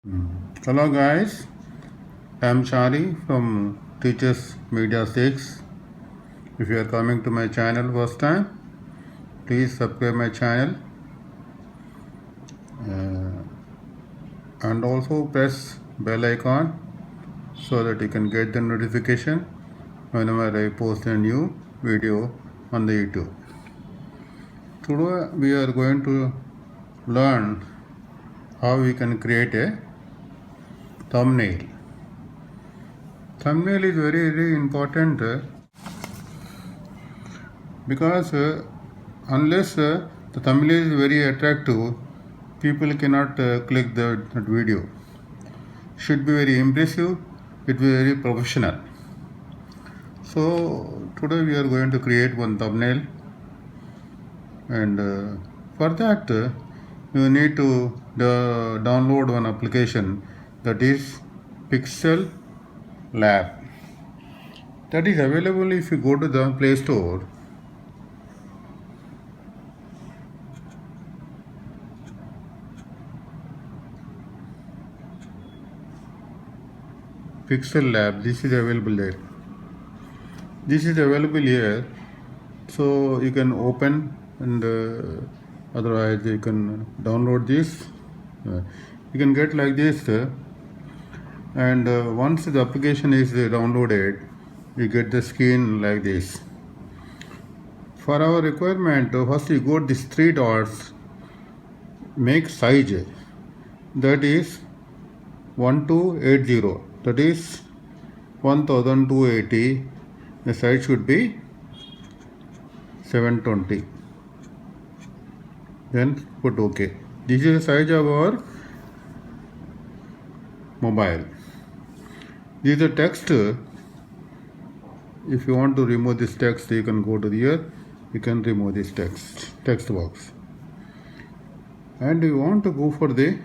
Hello guys, I am Shari from Teachers Media 6. If you are coming to my channel first time, please subscribe my channel and also press bell icon so that you can get the notification whenever I post a new video on the YouTube. Today we are going to learn how we can create a thumbnail. Thumbnail is very important because unless the thumbnail is very attractive, people cannot click that video. Should be very impressive, it will be very professional. So today we are going to create one thumbnail, and for that you need to download one application, that is Pixel Lab. That is available if you go to the Play Store. Pixel Lab, this is available there. This is available here, so you can open, and otherwise you can download this. You can get like this, and once the application is downloaded, you get the screen like this. For our requirement, first you go these three dots, make size, that is 1280, that is 1280. The size should be 720. Then put OK. This is the size of our mobile. This is the text. If you want to remove this text, you can go to here. You can remove this text box. And you want to go for the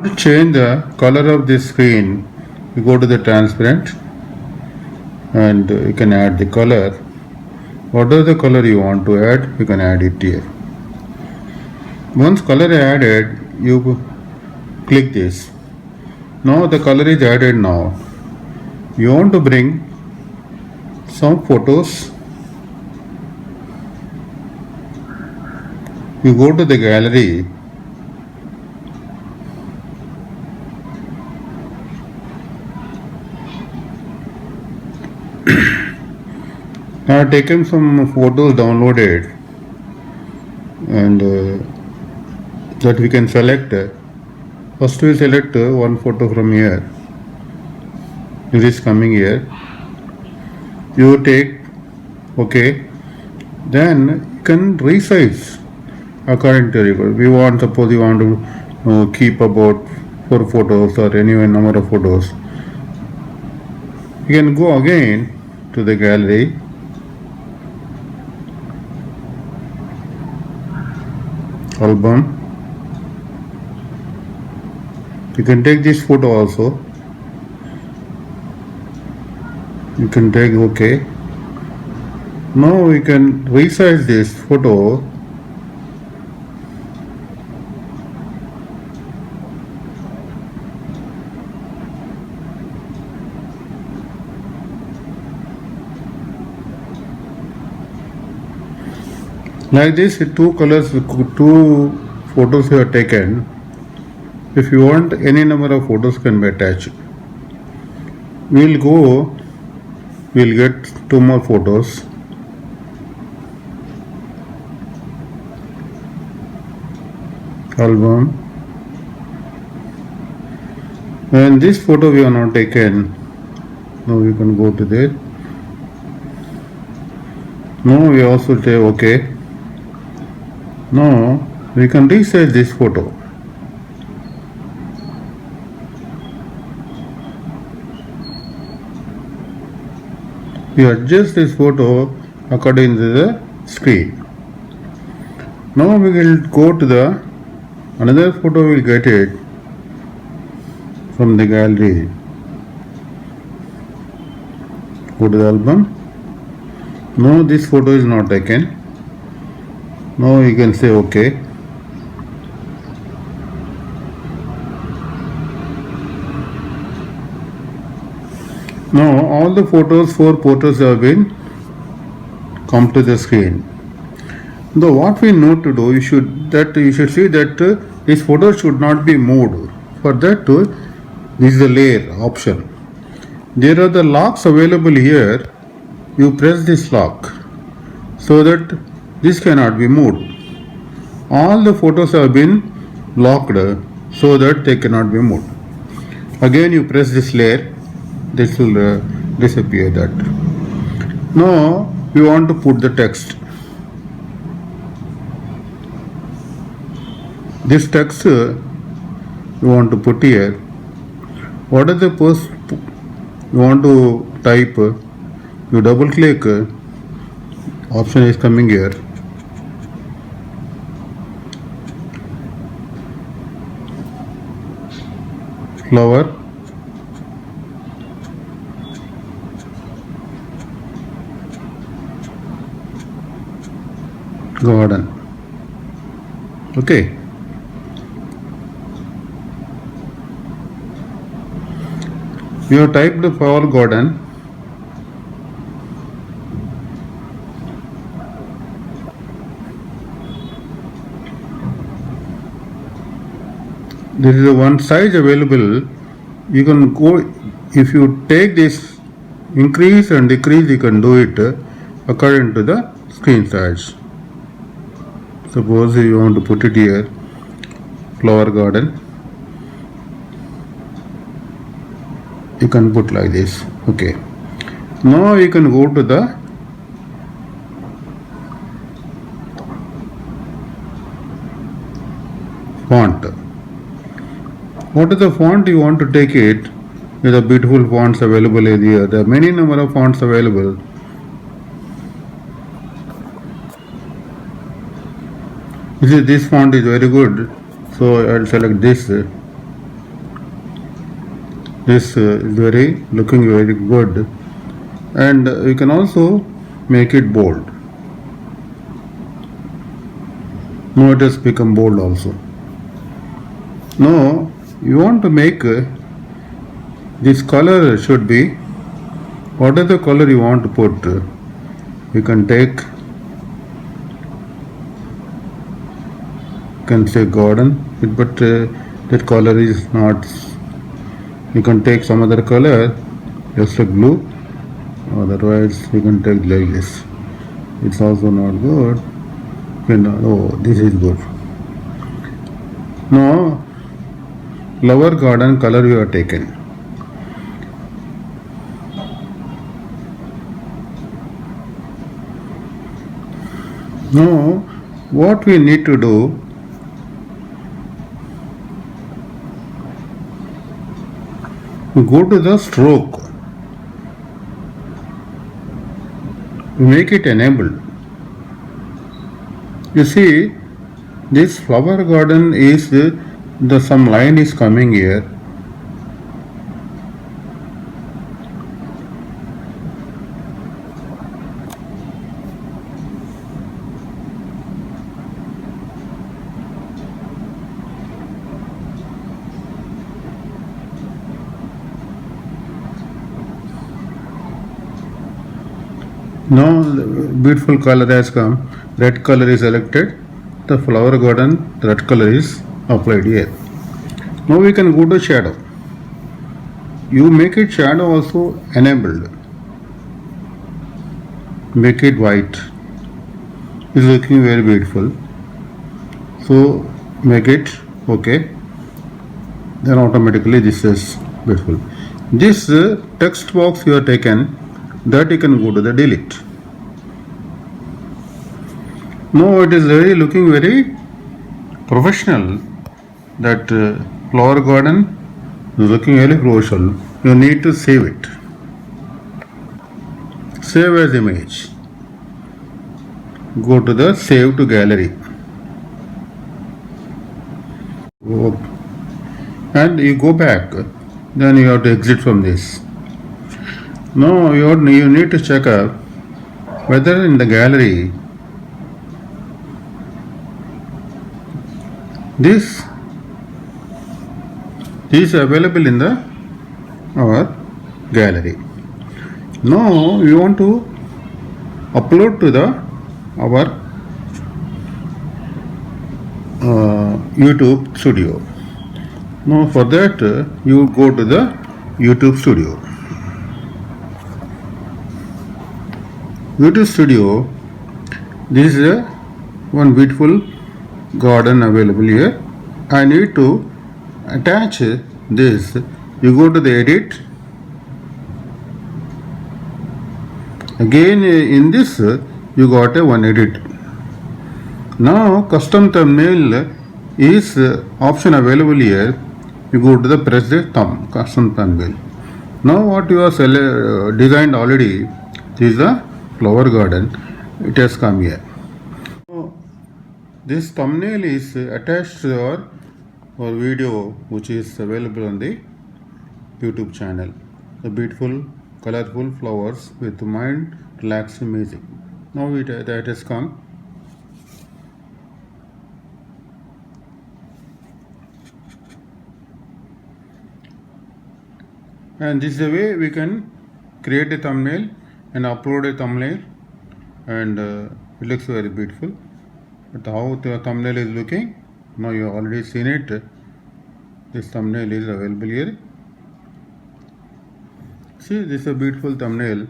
to change the color of the screen, you go to the transparent and you can add the color. Whatever the color you want to add, you can add it here. Once color is added, you click this. Now the color is added. Now you want to bring some photos. You go to the gallery. I have taken some photos downloaded, and that we can select. First we select one photo from here. This is coming here. You take OK. Then you can resize according to your. We want, suppose you want to keep about 4 photos or any number of photos. You can go again to the gallery. Album. You can take this photo also. You can take OK. Now we can resize this photo. Like this, two photos you have taken. If you want, any number of photos can be attached. We'll get 2 more photos. Album. And this photo we have not taken. Now we can go to there. Now we also take OK. Now we can resize this photo. You adjust this photo according to the screen. Now we will go to the another photo. We will get it from the gallery. Go to the album. No, this photo is not taken. Now you can say OK. Now all the photos, 4 photos have been come to the screen. Now what we need to do, you should see that this photo should not be moved. For that, this is the layer option. There are the locks available here. You press this lock so that this cannot be moved. All the photos have been locked so that they cannot be moved. Again you press this layer, this will disappear that. Now we want to put the text. This text you want to put here. What is the post you want to type? You double click, option is coming here. Flower garden. Okay. You have typed the flower garden. There is a one size available. You can go, if you take this increase and decrease, you can do it according to the screen size. Suppose you want to put it here, flower garden. You can put like this. Okay. Now you can go to the font. What is the font you want to take it? There are beautiful fonts available here. There are many number of fonts available. This font is very good, so I will select this. This is looking very good, and you can also make it bold. Now it has become bold also. Now you want to make this color should be, what is the color you want to put? You can take, you can say garden, but that color is not. You can take some other color, just like blue, otherwise you can take like this. It's also not good. Oh, this is good. Now flower garden color you have taken. Now what we need to do, go to the stroke, make it enabled. You see, this flower garden is some line is coming here. Now the beautiful color has come. Red color is selected. The flower garden, the red color is applied here. Now we can go to shadow. You make it shadow also enabled. Make it white. It's looking very beautiful. So make it okay. Then automatically this is beautiful. This text box you have taken, that you can go to the delete. Now it is looking very professional. That flower garden is looking very crucial. You need to save it. Save as image. Go to the save to gallery. And you go back. Then you have to exit from this. No, you need to check up whether in the gallery this is available in the our gallery. Now we want to upload to the our YouTube studio. Now for that you go to the YouTube studio. YouTube studio, this is a one beautiful garden available here. I need to attach this. You go to the edit. Again in this you got a one edit. Now custom thumbnail is option available here. You go to the press the thumb custom thumbnail. Now what you have designed already, this is the flower garden. It has come here. So this thumbnail is attached to our video which is available on the YouTube channel. The beautiful colorful flowers with mind relaxing music. Now that has come. And this is the way we can create a thumbnail and upload a thumbnail, and it looks very beautiful. But how the thumbnail is looking, now you have already seen it. This thumbnail is available here. See, this is a beautiful thumbnail.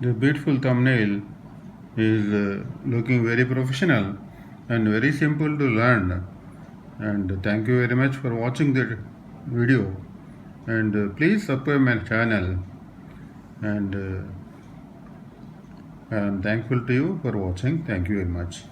The beautiful thumbnail is looking very professional and very simple to learn. And thank you very much for watching the video. And please subscribe my channel. And I am thankful to you for watching. Thank you very much.